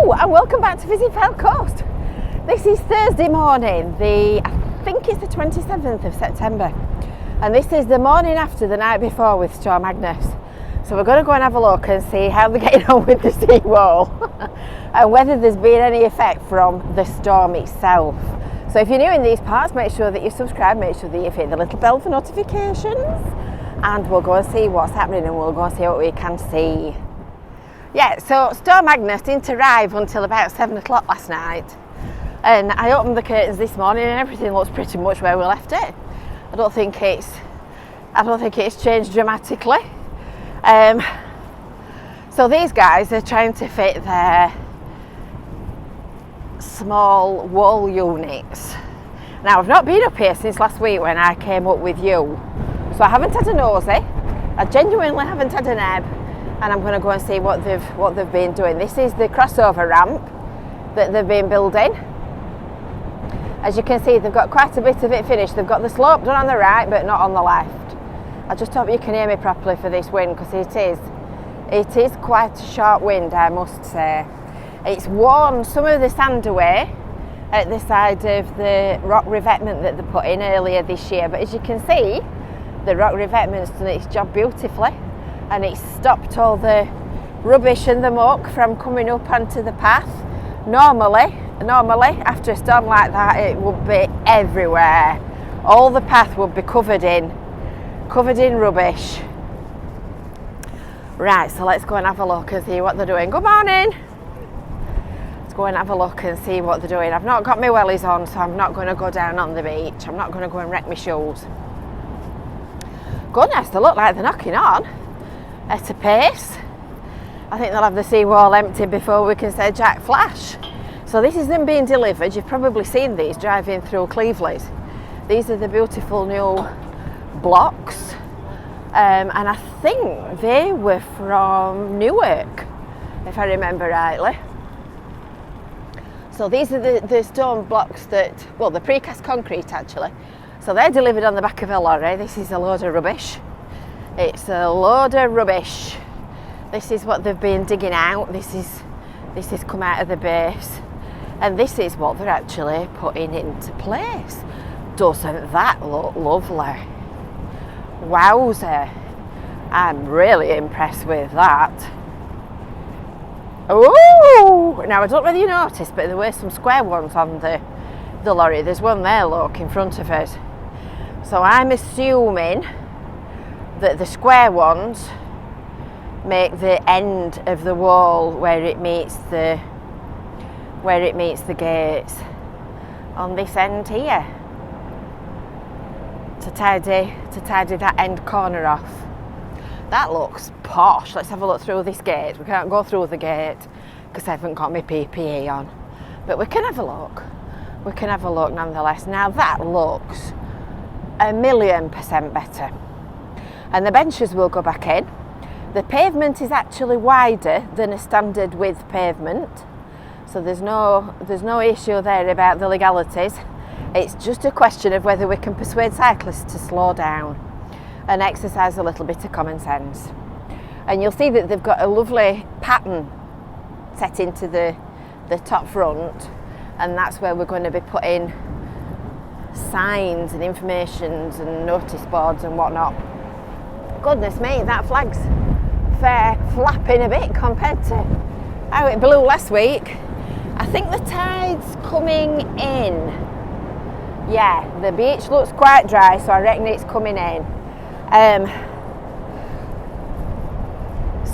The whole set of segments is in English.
Hello and welcome back to Visit Fylde Coast. This is Thursday morning, I think it's the 27th of September, and this is the morning after the night before with Storm Agnes. So we're going to go and have a look and see how they're getting on with the seawall and whether there's been any effect from the storm itself. So if you're new in these parts, make sure that you subscribe, make sure that you hit the little bell for notifications, and we'll go and see what's happening and we'll go and see what we can see. Yeah, so Storm Agnes didn't arrive until about 7 o'clock last night, and I opened the curtains this morning and everything looks pretty much where we left it. I don't think it's changed dramatically. So these guys are trying to fit their small wall units. Now I've not been up here since last week when I came up with you, so I haven't had a nosy. I genuinely haven't had an ebb. And I'm going to go and see what they've been doing. This is the crossover ramp that they've been building. As you can see, they've got quite a bit of it finished. They've got the slope done on the right, but not on the left. I just hope you can hear me properly for this wind, because it is quite a sharp wind, I must say. It's worn some of the sand away at the side of the rock revetment that they put in earlier this year. But as you can see, the rock revetment's done its job beautifully. And it's stopped all the rubbish and the muck from coming up onto the path. Normally, after a storm like that, it would be everywhere. All the path would be covered in rubbish. Right, so let's go and have a look and see what they're doing. Good morning. Let's go and have a look and see what they're doing. I've not got my wellies on, so I'm not going to go down on the beach. I'm not going to go and wreck my shoes. Goodness, they look like they're knocking on at a pace. I think they'll have the seawall empty before we can say Jack Flash. So this is them being delivered. You've probably seen these driving through Cleveleys. These are the beautiful new blocks, and I think they were from Newark, if I remember rightly. So these are the stone blocks the precast concrete actually. So they're delivered on the back of a lorry. This is a load of rubbish. It's a load of rubbish. This is what they've been digging out. This is come out of the base, and this is what they're actually putting into place. Doesn't that look lovely? Wowzer! I'm really impressed with that. Oh! Now I don't know whether you noticed, but there were some square ones on the lorry. There's one there, look, in front of us. So I'm assuming that the square ones make the end of the wall where it meets the gates on this end here, to tidy that end corner off. That looks posh. Let's have a look through this gate. We can't go through the gate because I haven't got my PPE on, but we can have a look. We can have a look nonetheless. Now that looks 1,000,000% better. And the benches will go back in. The pavement is actually wider than a standard width pavement, so there's no issue there about the legalities. It's just a question of whether we can persuade cyclists to slow down and exercise a little bit of common sense. And you'll see that they've got a lovely pattern set into the top front, and that's where we're going to be putting signs and informations and notice boards and whatnot. Goodness me, that flag's fair flapping a bit compared to how it blew last week. I think the tide's coming in. Yeah, the beach looks quite dry, so I reckon it's coming in.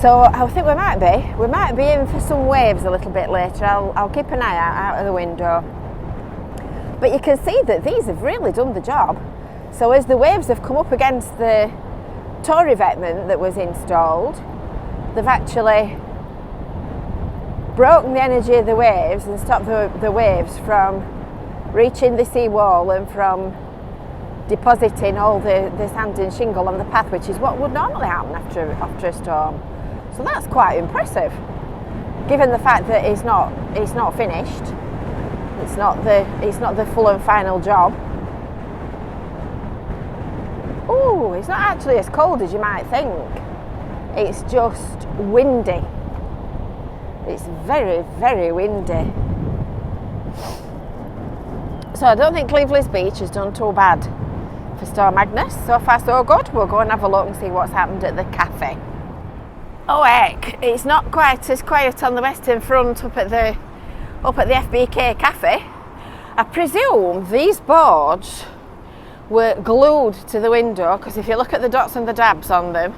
So I think we might be in for some waves a little bit later. I'll keep an eye out of the window. But you can see that these have really done the job. So as the waves have come up against the tow revetment that was installed, they've actually broken the energy of the waves and stopped the waves from reaching the seawall and from depositing all the sand and shingle on the path, which is what would normally happen after a storm. So that's quite impressive, given the fact that it's not finished. It's not the full and final job. Oh, it's not actually as cold as you might think. It's just windy. It's very, very windy. So I don't think Cleveleys Beach has done too bad for Storm Agnes. So far so good. We'll go and have a look and see what's happened at the cafe. Oh heck, it's not quite as quiet on the western front up at the FBK cafe. I presume these boards were glued to the window, because if you look at the dots and the dabs on them,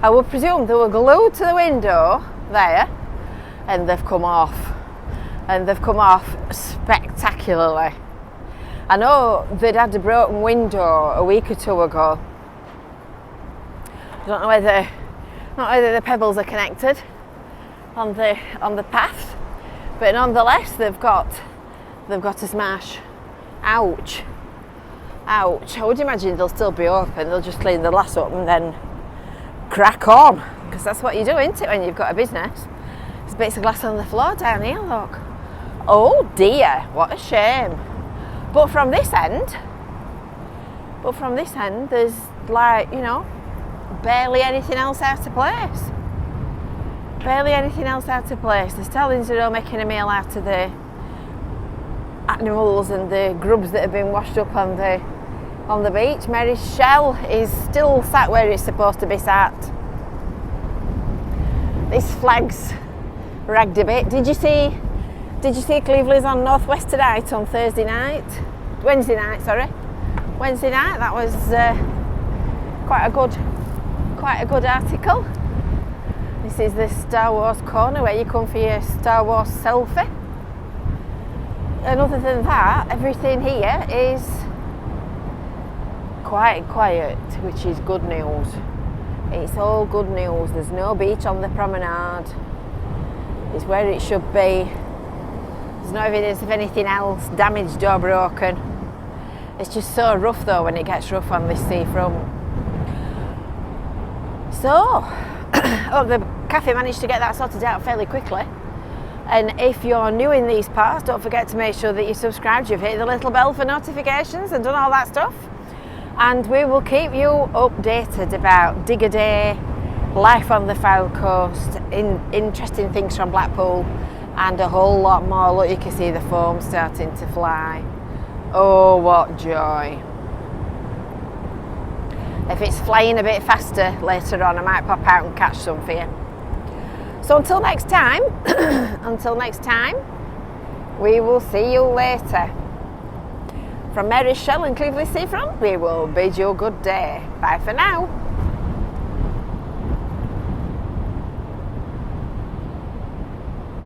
I would presume they were glued to the window there, and they've come off. And they've come off spectacularly. I know they'd had a broken window a week or two ago. I don't know whether the pebbles are connected on the path, but nonetheless they've got a smash. Ouch. Ouch. I would imagine they'll still be open. They'll just clean the glass up and then crack on, because that's what you do, isn't it, when you've got a business. There's bits of glass on the floor down here, look. Oh dear, what a shame. But from this end, there's, like, you know, barely anything else out of place. Barely anything else out of place. The stallions are all making a meal out of the animals and the grubs that have been washed up on the beach. Mary's shell is still sat where it's supposed to be sat. This flag's ragged a bit. Did you see Cleveleys on Northwest tonight on Wednesday night? That was quite a good article. This is the Star Wars corner where you come for your Star Wars selfie. And other than that, everything here is quite quiet, which is good news. It's all good news. There's no beach on the promenade. It's where it should be. There's no evidence of anything else damaged or broken. It's just so rough though when it gets rough on this seafront. So, the cafe managed to get that sorted out fairly quickly. And if you're new in these parts, don't forget to make sure that you're subscribed, you've hit the little bell for notifications and done all that stuff. And we will keep you updated about Digger Day, life on the Fylde coast, interesting things from Blackpool, and a whole lot more. Look, you can see the foam starting to fly. Oh, what joy. If it's flying a bit faster later on, I might pop out and catch some for you. So until next time, we will see you later. From Mary's Shell and Cleveleys Seafront, we will bid you a good day. Bye for now.